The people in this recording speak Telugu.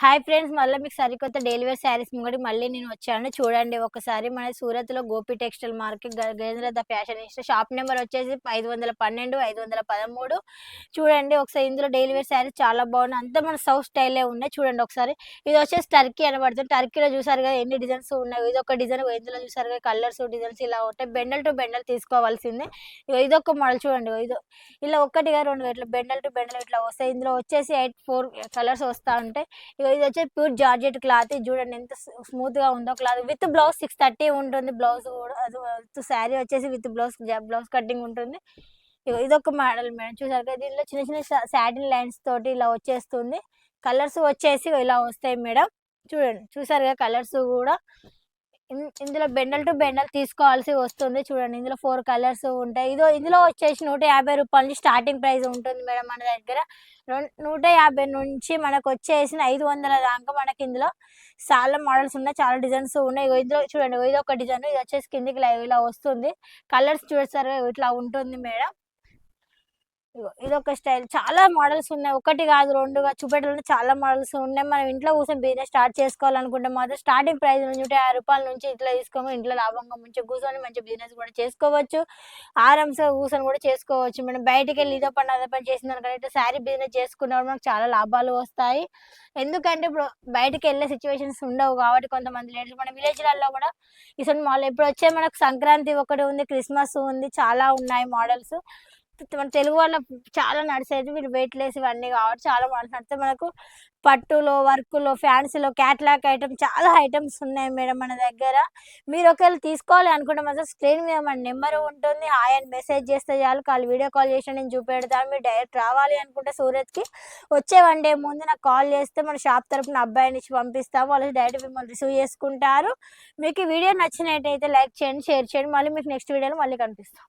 Hi friends! మళ్ళీ మీకు సరికొత్త డైలీ వేర్ శారీస్ ముంగడికి మళ్ళీ నేను వచ్చాను. చూడండి ఒకసారి మన సూరత్‌లో Gopi textile market Gajendra the fashionist shop number వచ్చేసి 512, 513. చూడండి ఒకసారి ఇందులో డైలీ వేర్ శారీస్ చాలా బాగున్నాయి. అంతా మన సౌత్ స్టైలే ఉన్నాయి. చూడండి ఒకసారి. ఇది వచ్చేసి టర్కీ అని పడుతుంది. టర్కీలో చూసారు కదా ఎన్ని డిజైన్స్ ఉన్నాయి. ఇదొక డిజైన్, ఇందులో చూసారు కదా కలర్స్ డిజైన్స్ ఇలా ఉంటాయి. బెండల్ టు బెండల్ తీసుకోవాల్సిందే. ఇదొక మోడల్ చూడండి. ఇలా ఒకటిగా రెండు ఇట్లా బెండల్ టు బెండల్ ఇట్లా వస్తాయి. ఇందులో వచ్చేసి 4 కలర్స్ వస్తా ఉంటాయి. ఇది వచ్చేసి ప్యూర్ జార్జెట్ క్లాత్. ఇది చూడండి ఎంత స్మూత్ గా ఉందో క్లాత్. విత్ బ్లౌజ్ 630 ఉంటుంది. బ్లౌజ్ కూడా శారీ వచ్చేసి విత్ బ్లౌజ్ కటింగ్ ఉంటుంది. ఇదొక మోడల్ మేడం. చూసారు కదా దీనిలో చిన్న చిన్న సాటిన్ లైన్స్ తోటి ఇలా వచ్చేస్తుంది. కలర్స్ వచ్చేసి ఇలా వస్తాయి మేడం. చూడండి చూసారు కదా కలర్స్ కూడా. ఇందులో బెండల్ టు బెండల్ తీసుకోవాల్సి వస్తుంది. చూడండి ఇందులో 4 కలర్స్ ఉంటాయి. ఇందులో వచ్చేసి 150 రూపాయల నుంచి స్టార్టింగ్ ప్రైస్ ఉంటుంది మేడం మన దగ్గర. 150 నుంచి మనకు వచ్చేసి 500 దాకా మనకి ఇందులో చాలా మోడల్స్ ఉన్నాయి, చాలా డిజైన్స్ ఉన్నాయి. ఇందులో చూడండి ఇది ఒక డిజైన్, ఇది వచ్చేసి కిందికి ఇలా వస్తుంది. కలర్స్ చూస్తారు ఇట్లా ఉంటుంది మేడం. ఇదొక స్టైల్. చాలా మోడల్స్ ఉన్నాయి. ఒకటి కాదు రెండుగా చూపెట్టాలంటే చాలా మోడల్స్ ఉన్నాయి. మనం ఇంట్లో కూర్చొని బిజినెస్ స్టార్ట్ చేసుకోవాలనుకుంటే మాత్రం స్టార్టింగ్ ప్రైస్ నుంచి 150 రూపాయల నుంచి ఇట్లా తీసుకోము. ఇంట్లో లాభంగా మంచిగా కూర్చొని మంచి బిజినెస్ కూడా చేసుకోవచ్చు. ఆరామ్స్గా కూర్చొని కూడా చేసుకోవచ్చు. మనం బయటికి వెళ్ళి ఇదో పని అదే పని చేసిన దానికంటే ఇట్లా శారీ బిజినెస్ చేసుకున్నప్పుడు మనకు చాలా లాభాలు వస్తాయి. ఎందుకంటే ఇప్పుడు బయటికి వెళ్ళే సిచ్యువేషన్స్ ఉండవు కాబట్టి కొంతమంది లేడీస్ మన విలేజ్లలో కూడా ఇసొంటి మోడల్ ఇప్పుడు వచ్చే మనకు సంక్రాంతి ఒకటి ఉంది, క్రిస్మస్ ఉంది, చాలా ఉన్నాయి మోడల్స్. మన తెలుగు వాళ్ళ చాలా నడిచేది వీళ్ళు వెయిట్లెస్ ఇవన్నీ కాబట్టి చాలా మోడల్స్ నడితే మనకు పట్టులో, వర్కులో, ఫ్యాన్సీలో, క్యాట్లాగ్ ఐటమ్ చాలా ఐటమ్స్ ఉన్నాయి మేడం మన దగ్గర. మీరు ఒకవేళ తీసుకోవాలి అనుకుంటే మాత్రం స్క్రీన్ మీద మన నెంబర్ ఉంటుంది. హాయ్ అని మెసేజ్ చేస్తే చాలు, వీడియో కాల్ చేసి నేను చూపెడతాను. మీరు డైరెక్ట్ రావాలి అనుకుంటే సూరత్కి వచ్చే 1 డే ముందు నాకు కాల్ చేస్తే మన షాప్ తరపున అబ్బాయిని ఇచ్చి పంపిస్తాము. వాళ్ళు డైరెక్ట్ మిమ్మల్ని రిసీవ్ చేసుకుంటారు. మీకు ఈ వీడియో నచ్చినట్టయితే లైక్ చేయండి, షేర్ చేయండి. మళ్ళీ మీకు నెక్స్ట్ వీడియోలో మళ్ళీ కనిపిస్తాం.